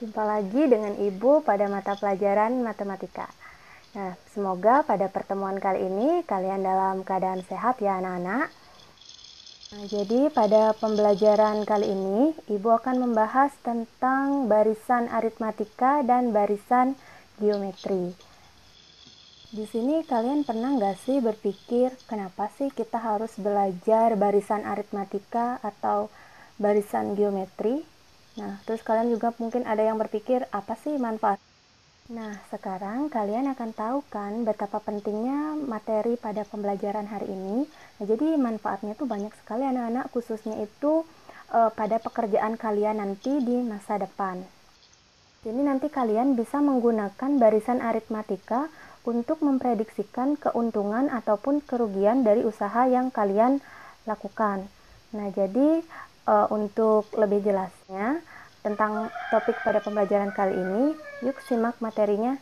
Jumpa lagi dengan Ibu pada mata pelajaran matematika. Nah, semoga pada pertemuan kali ini kalian dalam keadaan sehat ya anak-anak. Nah, jadi pada pembelajaran kali ini Ibu akan membahas tentang barisan aritmatika dan barisan geometri. Di sini kalian pernah nggak sih berpikir kenapa sih kita harus belajar barisan aritmatika atau barisan geometri? Nah, terus kalian juga mungkin ada yang berpikir, apa sih manfaat? Nah, sekarang kalian akan tahu kan betapa pentingnya materi pada pembelajaran hari ini. Nah, jadi manfaatnya tuh banyak sekali anak-anak, khususnya itu pada pekerjaan kalian nanti di masa depan. Jadi nanti kalian bisa menggunakan barisan aritmatika untuk memprediksikan keuntungan ataupun kerugian dari usaha yang kalian lakukan. Nah, jadi untuk lebih jelasnya tentang topik pada pembelajaran kali ini, yuk simak materinya.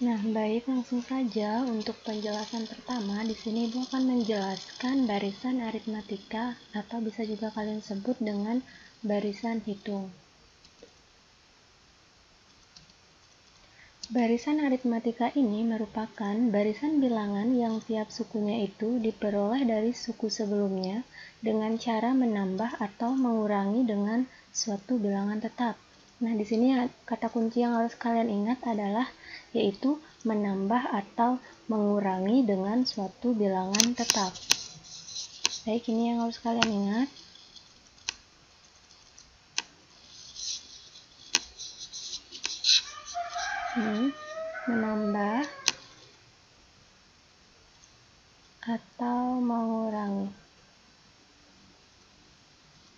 Nah, baik, langsung saja untuk penjelasan pertama. Di sini Ibu akan menjelaskan barisan aritmatika atau bisa juga kalian sebut dengan barisan hitung. Barisan aritmatika ini merupakan barisan bilangan yang tiap sukunya itu diperoleh dari suku sebelumnya dengan cara menambah atau mengurangi dengan suatu bilangan tetap. Nah, di sini kata kunci yang harus kalian ingat adalah yaitu menambah atau mengurangi dengan suatu bilangan tetap. Baik, ini yang harus kalian ingat. Menambah atau mengurangi.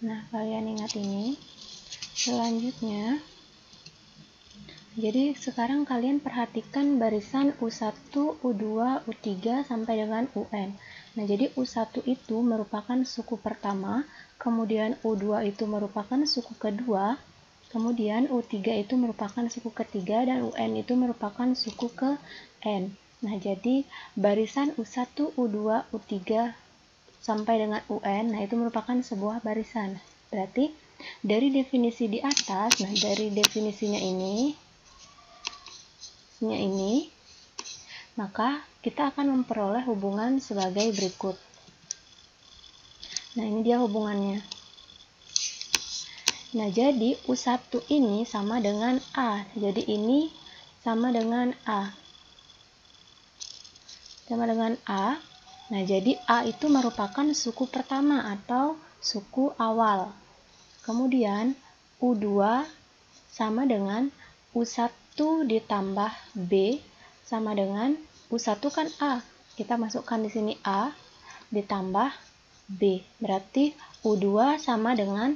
Nah, kalian ingat ini. Selanjutnya, jadi sekarang kalian perhatikan barisan U1, U2, U3 sampai dengan UN. Nah, jadi U1 itu merupakan suku pertama, kemudian U2 itu merupakan suku kedua, kemudian U3 itu merupakan suku ketiga, dan UN itu merupakan suku ke N. Nah, jadi barisan U1, U2, U3 sampai dengan UN, nah itu merupakan sebuah barisan. Berarti dari definisi di atas, nah dari definisinya ini, maka kita akan memperoleh hubungan sebagai berikut. Nah, ini dia hubungannya. Nah, jadi U1 ini sama dengan A. Jadi ini sama dengan A. Sama dengan A. Nah, jadi A itu merupakan suku pertama atau suku awal. Kemudian U2 sama dengan U1 ditambah B sama dengan U1 kan A. Kita masukkan di sini A ditambah B. Berarti U2 sama dengan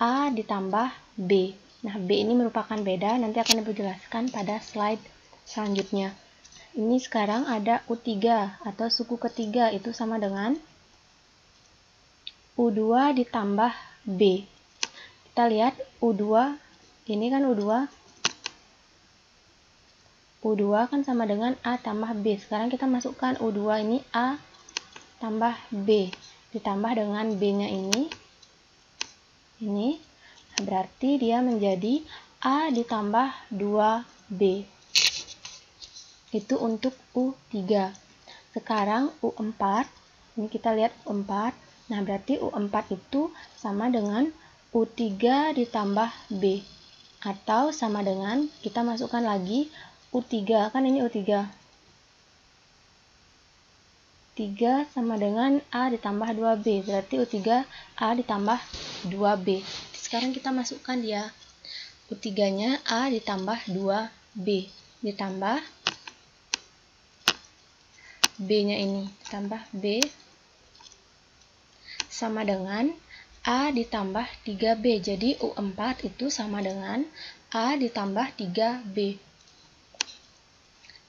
A ditambah B. Nah, B ini merupakan beda, nanti akan Ibu jelaskan pada slide selanjutnya. Ini sekarang ada U3 atau suku ketiga, itu sama dengan U2 ditambah B. Kita lihat U2, ini kan U2. U2 kan sama dengan A tambah B. Sekarang kita masukkan U2 ini A tambah B. Ditambah dengan B-nya ini. Nah, berarti dia menjadi A ditambah 2B. Itu untuk U3. Sekarang U4. Ini kita lihat U4. Nah, berarti U4 itu sama dengan U3 ditambah B. Atau sama dengan, kita masukkan lagi U3. Kan ini U3. 3 sama dengan A ditambah 2B. Berarti U3 A ditambah 2B. Sekarang kita masukkan dia. U3-nya A ditambah 2B. Ditambah B-nya ini. Ditambah B. Sama dengan A ditambah 3B. Jadi U4 itu sama dengan A ditambah 3B.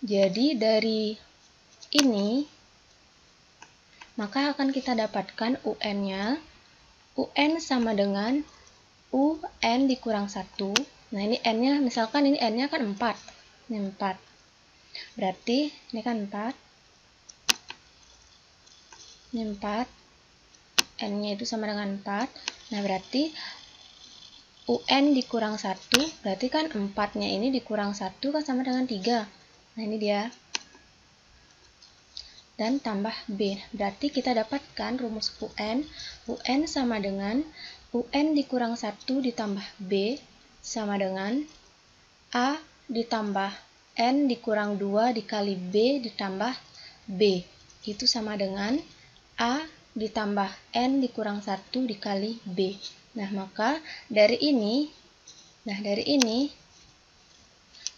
Jadi dari ini maka akan kita dapatkan UN-nya. UN sama dengan UN dikurang 1 Nah, ini N-nya, misalkan ini N-nya kan 4. Ini 4. Berarti ini kan 4. Ini 4. N-nya itu sama dengan 4. Nah, berarti UN dikurang 1, berarti kan 4-nya ini dikurang 1 kan sama dengan 3. Nah, ini dia. Dan tambah B. Berarti kita dapatkan rumus UN. UN sama dengan UN dikurang 1 ditambah B sama dengan A ditambah N dikurang 2 dikali B ditambah B. Itu sama dengan A ditambah N dikurang 1 dikali B. Nah, maka dari ini,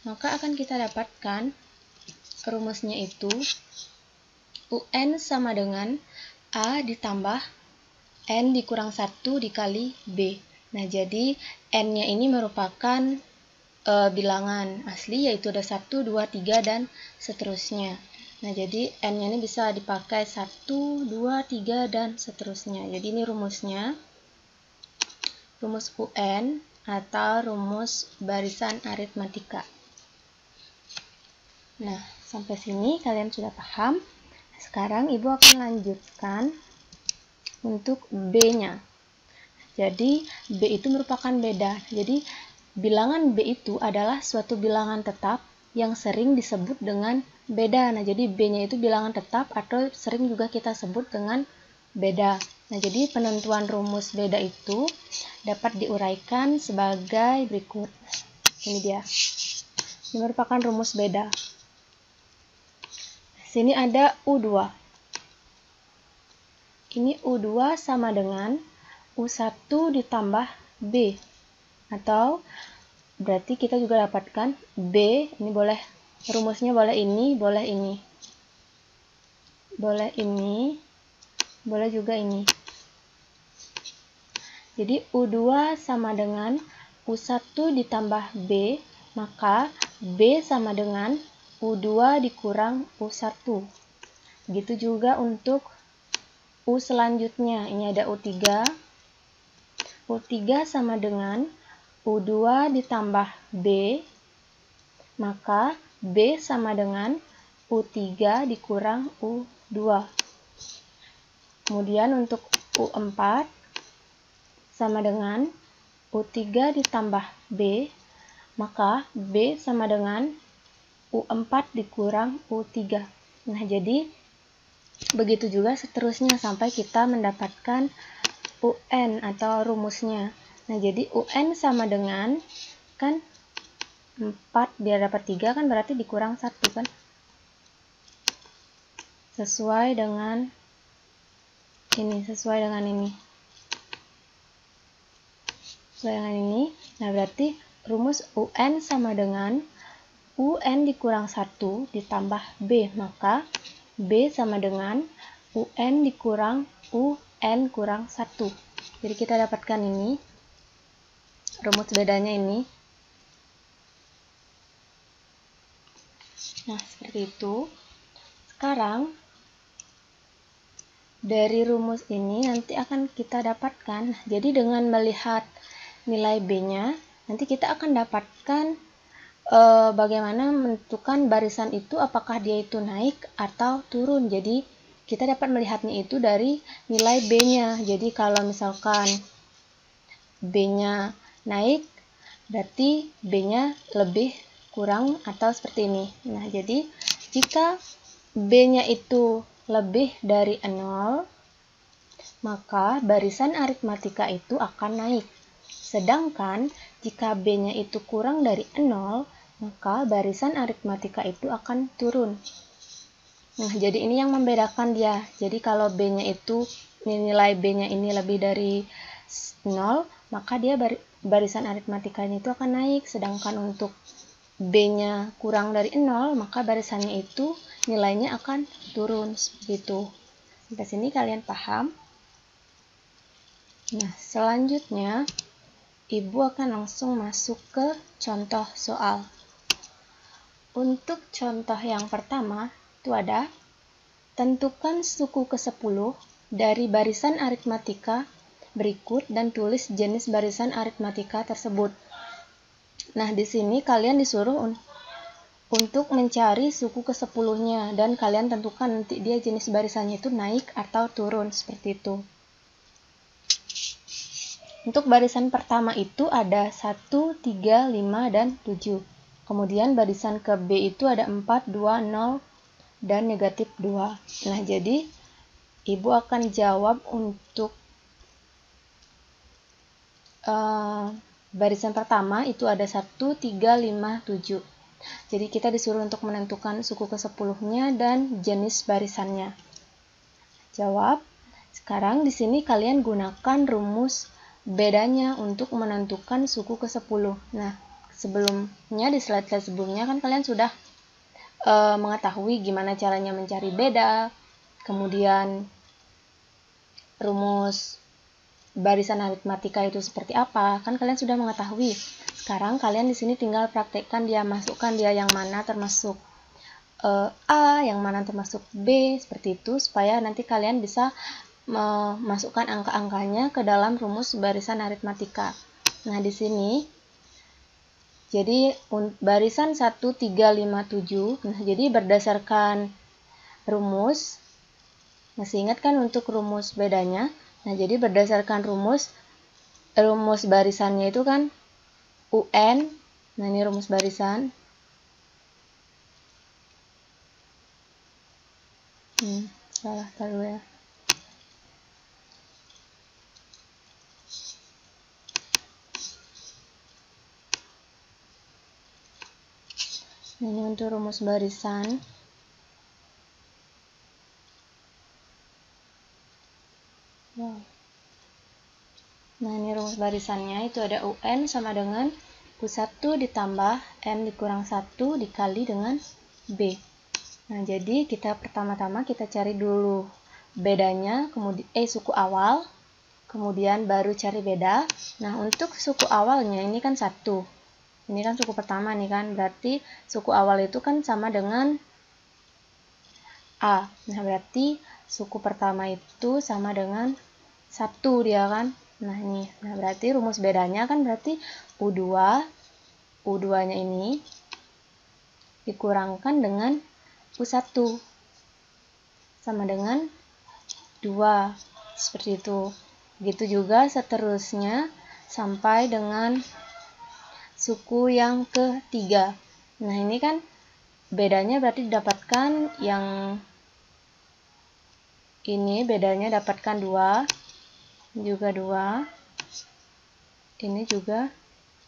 maka akan kita dapatkan rumusnya itu UN sama dengan A ditambah N dikurang 1 dikali B. Nah, jadi N-nya ini merupakan bilangan asli, yaitu ada 1, 2, 3, dan seterusnya. Nah, jadi N-nya ini bisa dipakai 1, 2, 3, dan seterusnya. Jadi ini rumusnya. Rumus UN atau rumus barisan aritmatika. Nah, sampai sini kalian sudah paham. Sekarang Ibu akan lanjutkan untuk B-nya. Jadi, B itu merupakan beda. Jadi, bilangan B itu adalah suatu bilangan tetap yang sering disebut dengan beda. Nah, jadi B-nya itu bilangan tetap atau sering juga kita sebut dengan beda. Nah, jadi penentuan rumus beda itu dapat diuraikan sebagai berikut. Ini dia. Ini merupakan rumus beda. Sini ada U2. Ini U2 sama dengan U1 ditambah B. Atau berarti kita juga dapatkan B, ini boleh, rumusnya boleh ini, boleh ini. Boleh ini, boleh juga ini. Jadi U2 sama dengan U1 ditambah B, maka B sama dengan U2 dikurang U1. Begitu juga untuk U selanjutnya. Ini ada U3. U3 sama dengan U2 ditambah B, maka B sama dengan U3 dikurang U2. Kemudian untuk U4 sama dengan U3 ditambah B, maka B sama dengan U4 dikurang U3. Nah, jadi begitu juga seterusnya sampai kita mendapatkan UN atau rumusnya. Nah, jadi UN sama dengan, kan 4 biar dapat 3 kan berarti dikurang 1 kan. Sesuai dengan ini, sesuai dengan ini. Nah, berarti rumus UN sama dengan UN dikurang 1 ditambah B, maka B sama dengan UN dikurang UN kurang 1. Jadi kita dapatkan ini, rumus bedanya ini. Nah, seperti itu. Sekarang, dari rumus ini nanti akan kita dapatkan. Jadi dengan melihat nilai B-nya, nanti kita akan dapatkan bagaimana menentukan barisan itu, apakah dia itu naik atau turun. Jadi kita dapat melihatnya itu dari nilai B-nya. Jadi kalau misalkan B-nya naik, berarti B-nya lebih kurang atau seperti ini. Nah, jadi jika B-nya itu lebih dari 0, maka barisan aritmatika itu akan naik. Sedangkan jika B-nya itu kurang dari 0, maka barisan aritmatika itu akan turun. Nah, jadi ini yang membedakan dia. Jadi kalau B-nya itu, nilai B-nya ini lebih dari 0, maka dia barisan aritmatikanya itu akan naik. Sedangkan untuk B-nya kurang dari 0, maka barisannya itu nilainya akan turun. Seperti itu. Sampai sini kalian paham? Nah, selanjutnya Ibu akan langsung masuk ke contoh soal. Untuk contoh yang pertama, itu ada tentukan suku ke-10 dari barisan aritmatika berikut dan tulis jenis barisan aritmatika tersebut. Nah, di sini kalian disuruh untuk mencari suku ke-10-nya dan kalian tentukan nanti dia jenis barisannya itu naik atau turun seperti itu. Untuk barisan pertama itu ada 1, 3, 5, dan 7. Kemudian barisan ke B itu ada 4, 2, 0, dan negatif 2. Nah, jadi Ibu akan jawab untuk barisan pertama itu ada 1, 3, 5, 7. Jadi kita disuruh untuk menentukan suku ke-10-nya dan jenis barisannya. Jawab. Sekarang di sini kalian gunakan rumus bedanya untuk menentukan suku ke-10. Nah, sebelumnya di slide-slide sebelumnya kan kalian sudah mengetahui gimana caranya mencari beda, kemudian rumus barisan aritmatika itu seperti apa, kan kalian sudah mengetahui. Sekarang kalian di sini tinggal praktekkan dia, masukkan dia yang mana termasuk A, yang mana termasuk B, seperti itu, supaya nanti kalian bisa memasukkan angka-angkanya ke dalam rumus barisan aritmatika. Nah, di sini jadi barisan 1, 3, 5, 7. Nah, jadi berdasarkan rumus, masih ingat kan untuk rumus bedanya? Nah, jadi berdasarkan rumus barisannya itu kan UN. Nah, ini rumus barisan. Salah taruh ya. Nah, ini untuk rumus barisan. Nah, ini rumus barisannya itu ada UN sama dengan U1 ditambah M dikurang 1 dikali dengan B. Nah, jadi kita pertama-tama kita cari dulu bedanya, kemudian suku awal, kemudian baru cari beda. Nah, untuk suku awalnya ini kan 1. Ini kan suku pertama nih kan, berarti suku awal itu kan sama dengan A. Nah, berarti suku pertama itu sama dengan 1 dia kan. Nah, ini. Nah, berarti rumus bedanya kan berarti U2-nya ini dikurangkan dengan U1 sama dengan 2. Seperti itu. Begitu juga seterusnya sampai dengan suku yang ketiga. Nah, ini kan bedanya berarti didapatkan yang ini bedanya dapatkan 2. Juga 2, ini juga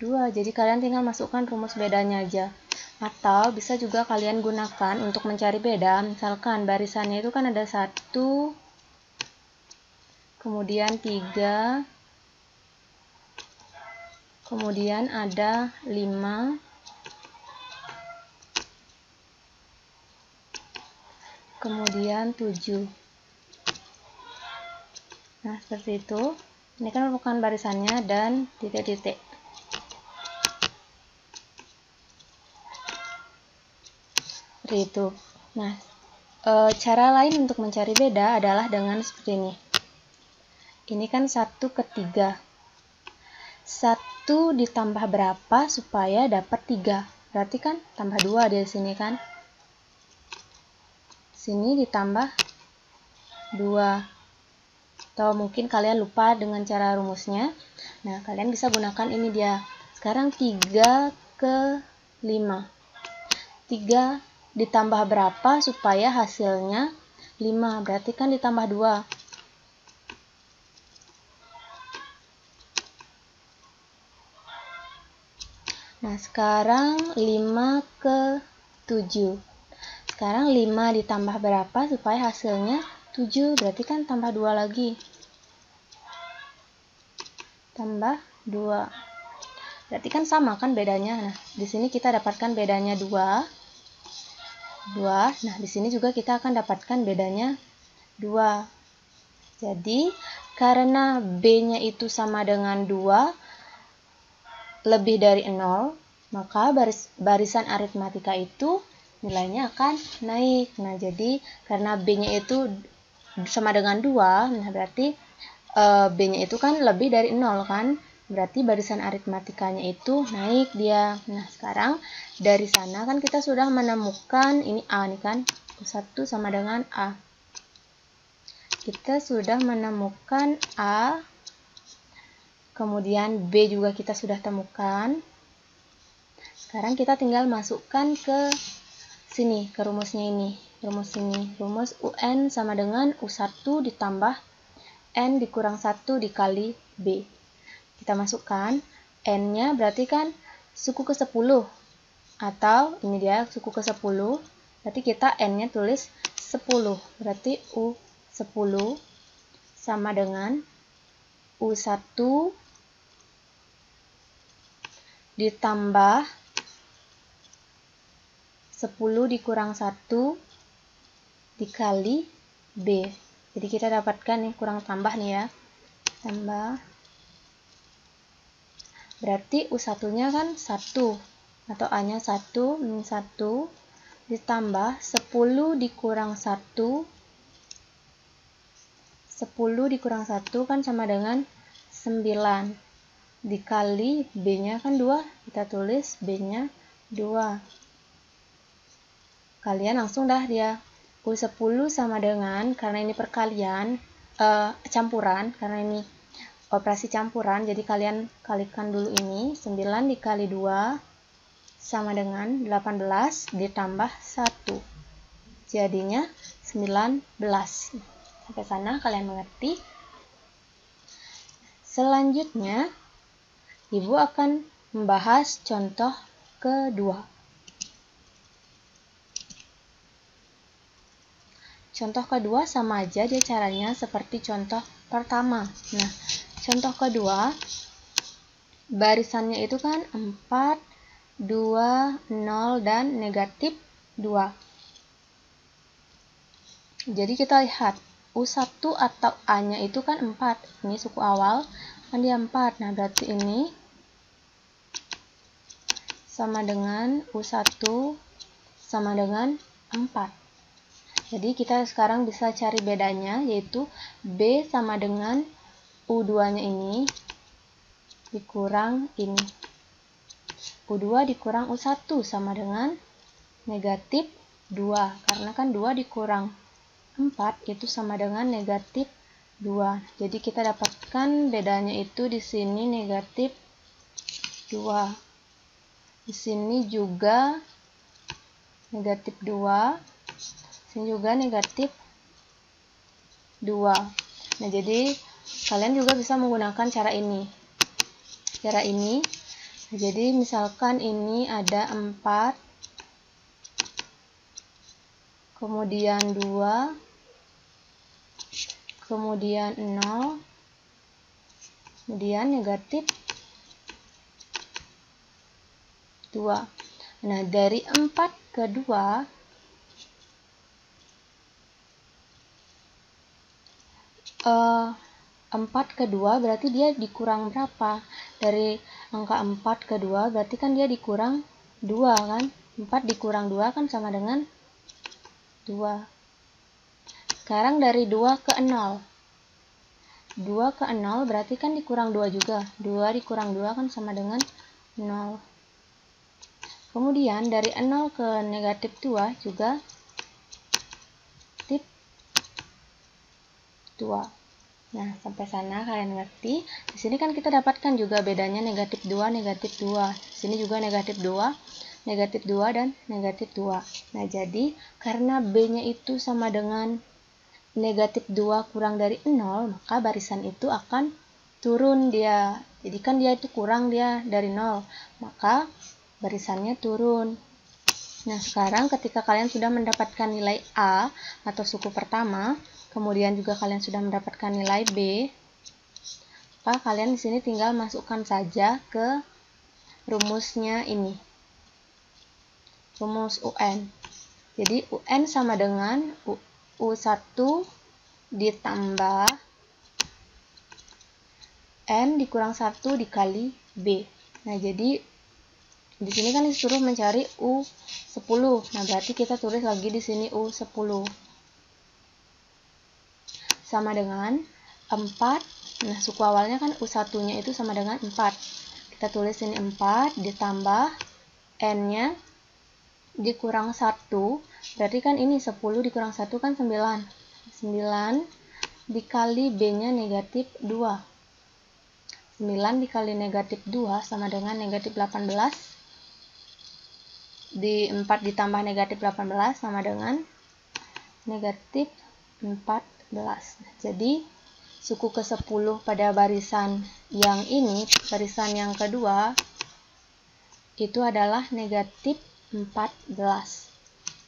2. Jadi kalian tinggal masukkan rumus bedanya aja. Atau bisa juga kalian gunakan untuk mencari beda. Misalkan barisannya itu kan ada 1, kemudian 3, kemudian ada 5, kemudian 7. Nah, seperti itu. Ini kan merupakan barisannya dan titik-titik. Seperti itu. Nah, cara lain untuk mencari beda adalah dengan seperti ini. Ini kan 1 ke 3. 1 ditambah berapa supaya dapat 3? Berarti kan tambah 2 di sini kan. Sini ditambah 2. Atau mungkin kalian lupa dengan cara rumusnya. Nah, kalian bisa gunakan ini dia. Sekarang 3 ke 5. 3 ditambah berapa supaya hasilnya 5? Berarti kan ditambah 2. Nah, sekarang 5 ke 7. Sekarang 5 ditambah berapa supaya hasilnya 7? Berarti kan tambah 2 lagi. Tambah 2. Berarti kan sama kan bedanya. Nah, di sini kita dapatkan bedanya 2. Nah, di sini juga kita akan dapatkan bedanya 2. Jadi, karena B-nya itu sama dengan 2 lebih dari 0, maka barisan aritmatika itu nilainya akan naik. Nah, jadi karena B-nya itu sama dengan 2, nah berarti B-nya itu kan lebih dari 0 kan. Berarti barisan aritmatikanya itu naik dia. Nah, sekarang dari sana kan kita sudah menemukan ini A nih kan. U1 sama dengan A. Kita sudah menemukan A. Kemudian B juga kita sudah temukan. Sekarang kita tinggal masukkan ke sini, ke rumusnya ini. Rumus ini. Rumus UN sama dengan U1 ditambah N dikurang 1 dikali B. Kita masukkan N-nya berarti kan suku ke 10. Atau ini dia suku ke 10. Berarti kita N-nya tulis 10. Berarti U10 sama dengan U1 ditambah 10 dikurang 1 dikali B. Jadi kita dapatkan nih kurang tambah nih ya. Tambah. Berarti U1-nya kan 1 atau A-nya 1 min 1 ditambah 10 dikurang 1. 10 dikurang 1 kan sama dengan 9 dikali B-nya kan 2. Kita tulis B-nya 2. Kalian langsung dah dia. U10 sama dengan, karena ini perkalian, campuran, karena ini operasi campuran, jadi kalian kalikan dulu ini, 9 dikali 2 sama dengan 18 ditambah 1. Jadinya 19. Sampai sana kalian mengerti? Selanjutnya, Ibu akan membahas contoh kedua. Contoh kedua sama aja dia caranya seperti contoh pertama. Nah, contoh kedua, barisannya itu kan 4, 2, 0, dan negatif 2. Jadi kita lihat, U1 atau A-nya itu kan 4. Ini suku awal, kan dia 4. Nah, berarti ini sama dengan U1 sama dengan 4. Jadi kita sekarang bisa cari bedanya, yaitu B sama dengan U2-nya ini dikurang ini. U2 dikurang U1 sama dengan negatif 2. Karena kan 2 dikurang 4 itu sama dengan negatif 2. Jadi kita dapatkan bedanya itu di sini negatif 2. Di sini juga negatif 2. Sini juga negatif 2. Nah, jadi kalian juga bisa menggunakan cara ini. Nah, jadi misalkan ini ada 4, kemudian 2, kemudian 0, kemudian negatif 2. Nah, dari 4 ke 2, 4 ke 2 berarti dia dikurang berapa? Dari angka 4 ke 2 berarti kan dia dikurang 2 kan? 4 dikurang 2 kan sama dengan 2. Sekarang dari 2 ke 0. 2 ke 0 berarti kan dikurang 2 juga. 2 dikurang 2 kan sama dengan 0. Kemudian dari 0 ke negatif 2 juga negatif 2. Nah, sampai sana kalian ngerti. Di sini kan kita dapatkan juga bedanya negatif 2, negatif 2. Di sini juga negatif 2, negatif 2, dan negatif 2. Nah, jadi karena B-nya itu sama dengan negatif 2 kurang dari 0, maka barisan itu akan turun dia. Jadi kan dia itu kurang dia dari 0, maka barisannya turun. Nah, sekarang ketika kalian sudah mendapatkan nilai A atau suku pertama, kemudian juga kalian sudah mendapatkan nilai B, maka kalian di sini tinggal masukkan saja ke rumusnya ini. Rumus UN. Jadi UN sama dengan U1 ditambah N dikurang 1 dikali B. Nah, jadi di sini kan disuruh mencari U10. Nah, berarti kita tulis lagi di sini U10. Sama dengan 4 Nah, suku awalnya kan U1-nya itu sama dengan 4. Kita tulis ini 4 ditambah N-nya dikurang 1. Berarti kan ini 10 dikurang 1 kan 9. 9 dikali B-nya negatif 2. 9 dikali negatif 2 sama dengan negatif 18. Di 4 ditambah negatif 18 sama dengan negatif 14. Jadi suku ke-10 pada barisan yang ini, barisan yang kedua, itu adalah negatif 14.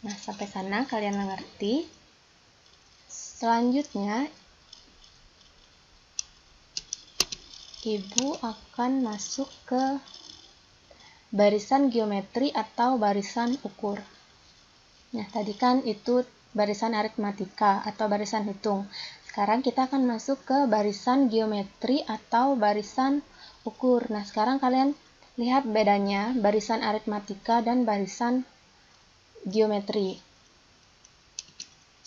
Nah, sampai sana kalian mengerti. Selanjutnya, Ibu akan masuk ke barisan geometri atau barisan ukur. Nah, tadi kan itu barisan aritmatika atau barisan hitung. Sekarang kita akan masuk ke barisan geometri atau barisan ukur. Nah, sekarang kalian lihat bedanya barisan aritmatika dan barisan geometri.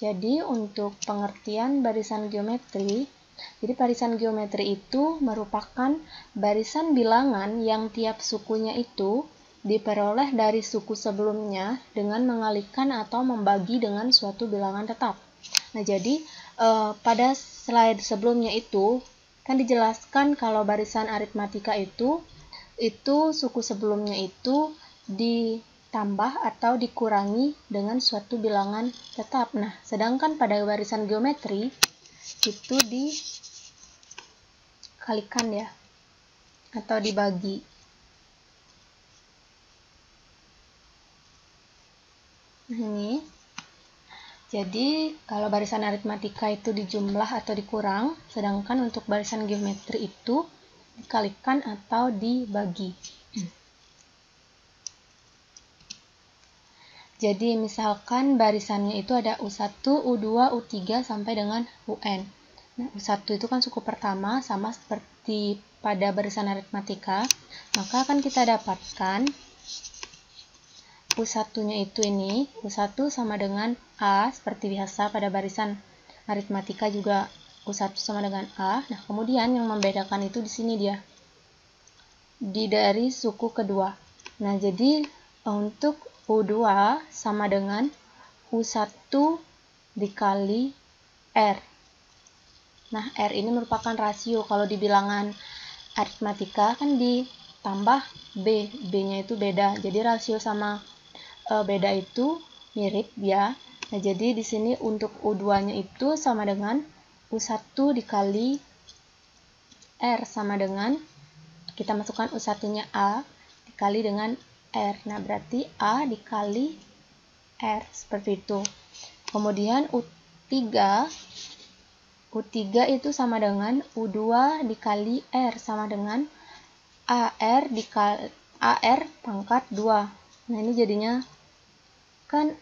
Jadi, untuk pengertian barisan geometri, jadi barisan geometri itu merupakan barisan bilangan yang tiap sukunya itu diperoleh dari suku sebelumnya dengan mengalihkan atau membagi dengan suatu bilangan tetap. Nah, jadi pada slide sebelumnya itu kan dijelaskan kalau barisan aritmatika itu suku sebelumnya itu ditambah atau dikurangi dengan suatu bilangan tetap. Nah, sedangkan pada barisan geometri itu dikalikan ya, atau dibagi. Nah, ini. Jadi, kalau barisan aritmatika itu dijumlah atau dikurang, sedangkan untuk barisan geometri itu dikalikan atau dibagi. Jadi, misalkan barisannya itu ada U1, U2, U3 sampai dengan UN. Nah, U1 itu kan suku pertama, sama seperti pada barisan aritmatika. Maka akan kita dapatkan U1-nya itu ini, U1 sama dengan A, seperti biasa pada barisan aritmatika juga U1 sama dengan A. Nah, kemudian yang membedakan itu di sini dia. Dari suku kedua. Nah, jadi untuk U2 sama dengan U1 dikali R. Nah, R ini merupakan rasio. Kalau di bilangan aritmatika kan ditambah B. B-nya itu beda. Jadi rasio sama beda itu mirip ya. Nah, jadi di sini untuk U2-nya itu sama dengan U1 dikali R sama dengan, kita masukkan U1-nya A dikali dengan R. Nah, berarti A dikali R, seperti itu. Kemudian U3 itu sama dengan U2 dikali R sama dengan AR dikali AR pangkat 2. Nah, ini jadinya kan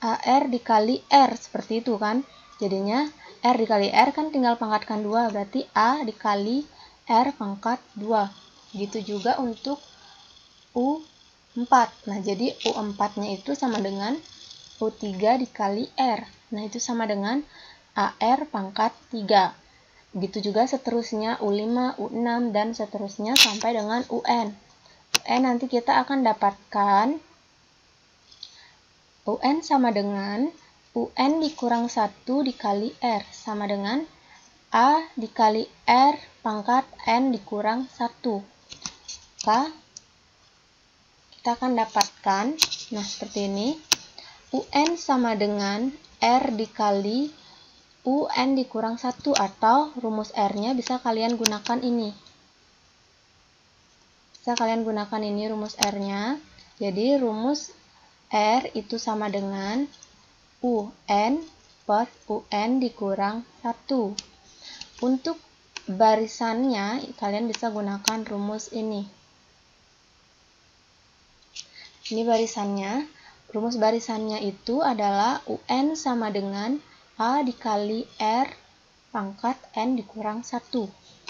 AR dikali R, seperti itu kan. Jadinya R dikali R kan tinggal pangkatkan 2, berarti A dikali R pangkat 2. Gitu juga untuk U4. Nah, jadi U4-nya itu sama dengan U3 dikali R. Nah, itu sama dengan AR pangkat 3. Begitu juga seterusnya U5, U6, dan seterusnya sampai dengan UN. UN nanti kita akan dapatkan UN sama dengan UN dikurang 1 dikali R sama dengan A dikali R pangkat N dikurang 1. Maka kita akan dapatkan, nah seperti ini, UN sama dengan R dikali UN dikurang 1, atau rumus R-nya bisa kalian gunakan ini. Bisa kalian gunakan ini rumus R-nya. Jadi rumus R itu sama dengan UN per UN dikurang 1. Untuk barisannya, kalian bisa gunakan rumus ini. Ini barisannya. Rumus barisannya itu adalah UN sama dengan A dikali R pangkat N dikurang 1.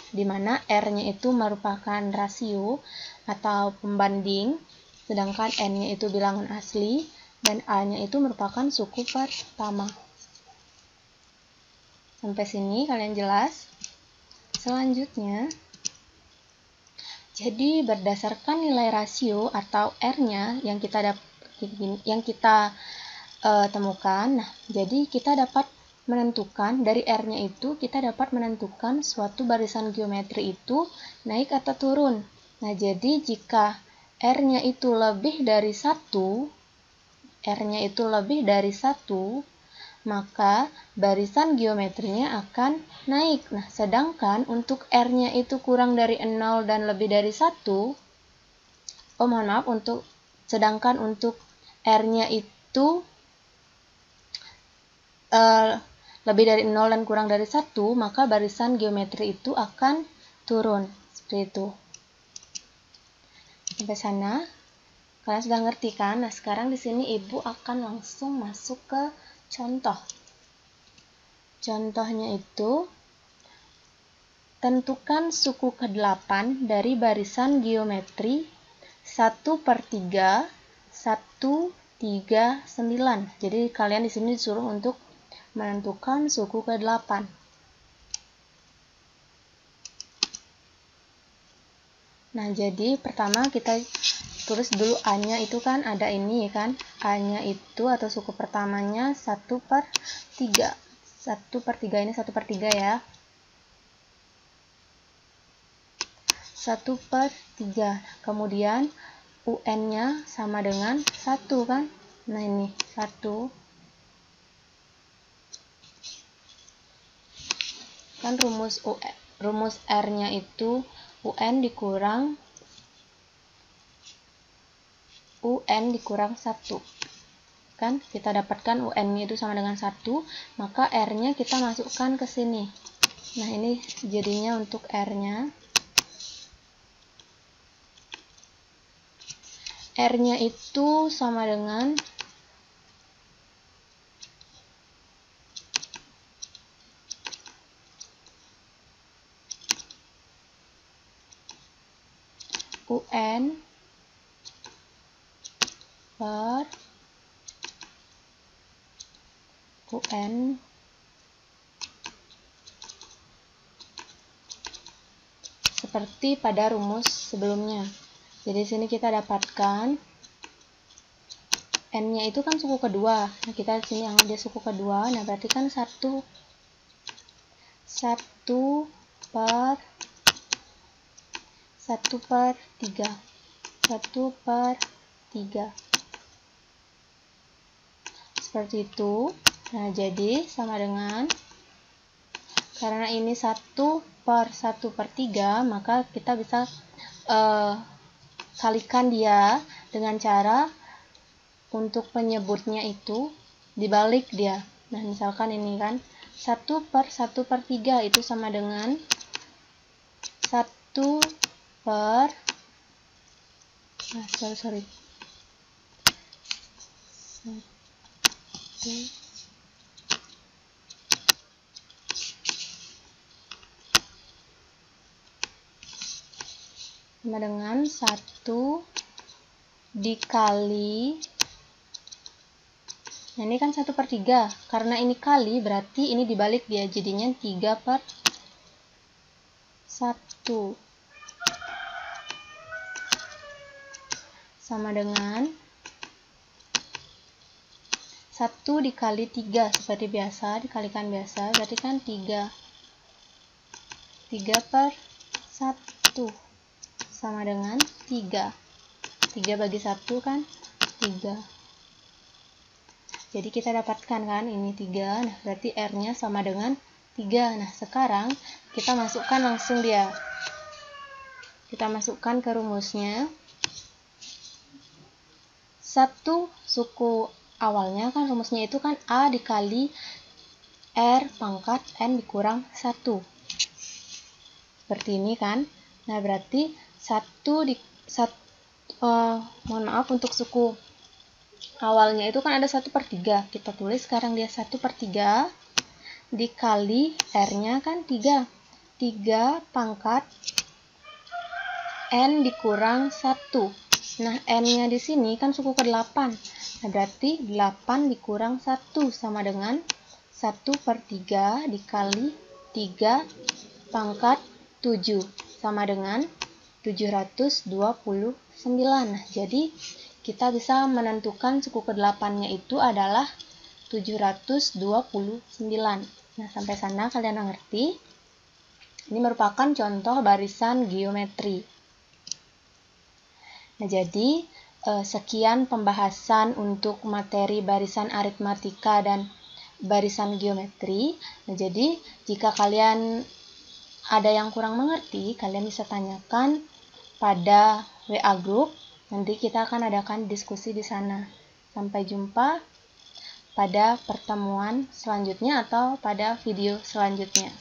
Di mana R-nya itu merupakan rasio atau pembanding, sedangkan N-nya itu bilangan asli, dan A-nya itu merupakan suku pertama. Sampai sini kalian jelas? Selanjutnya, jadi berdasarkan nilai rasio atau R-nya yang kita temukan, nah jadi kita dapat menentukan dari R-nya itu, kita dapat menentukan suatu barisan geometri itu naik atau turun. Nah jadi jika R-nya itu lebih dari 1, R-nya itu lebih dari 1, maka barisan geometrinya akan naik. Nah, sedangkan untuk R-nya itu kurang dari 0 dan lebih dari 1, sedangkan untuk R-nya itu lebih dari 0 dan kurang dari 1, maka barisan geometri itu akan turun. Seperti itu. Sampai sana, kalian sudah ngerti kan? Nah, sekarang di sini Ibu akan langsung masuk ke contoh. Contohnya itu, tentukan suku ke-8 dari barisan geometri 1/3, 139. Jadi kalian di sini disuruh untuk menentukan suku ke-8. Nah, jadi pertama kita tulis dulu A-nya itu kan ada ini kan. A-nya itu atau suku pertamanya 1/3. 1/3 ini 1/3 ya. 1/3. Kemudian UN-nya sama dengan 1 kan. Nah, ini 1. Kan rumus R-nya itu UN dikurang 1. Kan kita dapatkan UN-nya itu sama dengan 1, maka R-nya kita masukkan ke sini. Nah, ini jadinya untuk R-nya. R-nya itu sama dengan UN per UN seperti pada rumus sebelumnya. Jadi sini kita dapatkan N-nya itu kan suku kedua. Nah, kita sini anggap dia suku kedua. Nah, berarti kan 1/3. 1/3. Seperti itu. Nah, jadi sama dengan, karena ini 1/1/3, maka kita bisa kalikan dia dengan cara untuk penyebutnya itu dibalik dia. Nah, misalkan ini kan 1/1/3 itu sama dengan 1 per sorry 1 sama dengan 1 dikali, nah ini kan 1/3, karena ini kali berarti ini dibalik dia, jadinya 3/1 sama dengan 1 dikali 3, seperti biasa, dikalikan biasa, berarti kan 3/1 sama dengan 3 bagi 1 kan 3. Jadi kita dapatkan kan ini 3. Nah, berarti R-nya sama dengan 3. Nah, sekarang kita masukkan langsung dia. Kita masukkan ke rumusnya. 1 suku awalnya kan rumusnya itu kan A dikali R pangkat N dikurang 1. Seperti ini kan. Nah, berarti untuk suku awalnya itu kan ada 1/3. Kita tulis sekarang dia 1/3 dikali R-nya kan 3. 3 pangkat N dikurang 1. Nah, N-nya di sini kan suku ke-8. Nah, berarti 8 dikurang 1 sama dengan 1/3 dikali 3 pangkat 7 sama dengan 729. Nah, jadi kita bisa menentukan suku ke-8-nya itu adalah 729. Nah, sampai sana kalian mengerti? Ini merupakan contoh barisan geometri. Nah, jadi sekian pembahasan untuk materi barisan aritmatika dan barisan geometri. Nah, jadi jika kalian ada yang kurang mengerti, kalian bisa tanyakan pada WA group. Nanti kita akan adakan diskusi di sana. Sampai jumpa pada pertemuan selanjutnya atau pada video selanjutnya.